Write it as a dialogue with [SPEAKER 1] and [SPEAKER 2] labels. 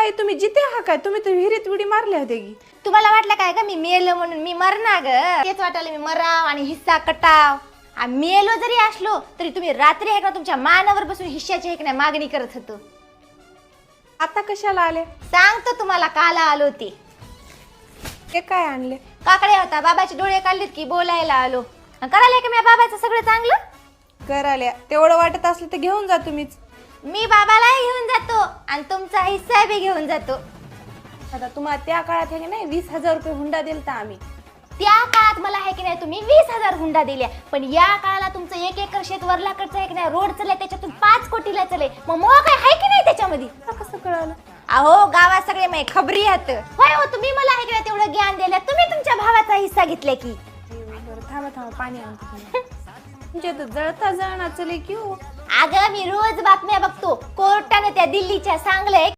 [SPEAKER 1] आई तुम्ही जिते हा काय? तुम्ही तर विहिरीत उडी मारल्या होत्या की.
[SPEAKER 2] तुम्हाला वाटलं काय ग मी मेलो म्हणून मी मरणार ग? तेच वाटलं मी मराव आणि हिस्सा कटाव. मेलो जरी असलो तरी तुम्ही रात्री आहे का तुमच्या मानावर बसून हिश्श्याची आहे की नाही मागणी करत होतो.
[SPEAKER 1] आता कशाला आले?
[SPEAKER 2] सांगतो तुम्हाला काला आलो
[SPEAKER 1] ते काय आणले?
[SPEAKER 2] काकडे होता बाबाचे डोळे काढलेत की बोलायला आलो. करायला का मी बाबाचं सगळं चांगलं?
[SPEAKER 1] कराल्या तेवढं वाटत असलं तर घेऊन जा तुम्हीच.
[SPEAKER 2] मी बाबालाही घेऊन जातो आणि तुमचा हिस्सा बी घेऊन जातो.
[SPEAKER 1] आता तुम्हाला त्या काळात आहे की नाही 20,000 रुपये हुंडा दिलता आम्ही.
[SPEAKER 2] त्या काळात मला आहे की नाही तुम्ही 20,000 हुंडा दिल्या, पण या काळाला तुमचं 1 एकर शेत वरलाकडचं आहे की नाही रोड चालले त्याच्यातून 5 कोटीला चालले. मग मोह काय आहे की नाही त्याच्यामध्ये?
[SPEAKER 1] कसं कळालं?
[SPEAKER 2] अहो गावात सगळे मै खबरी आहेत. होय हो तुम्ही मला आहे की नाही तेवढं ज्ञान दिलं, तुम्ही तुमच्या भावाचा हिस्सा घेतला की.
[SPEAKER 1] बरं थांबा पाणी आणतो. तुमच्या तर जळता जळणा चले की हो.
[SPEAKER 2] अगं मी रोज बातम्या बघतो, कोर्टाने त्या दिल्लीच्या सांगलंय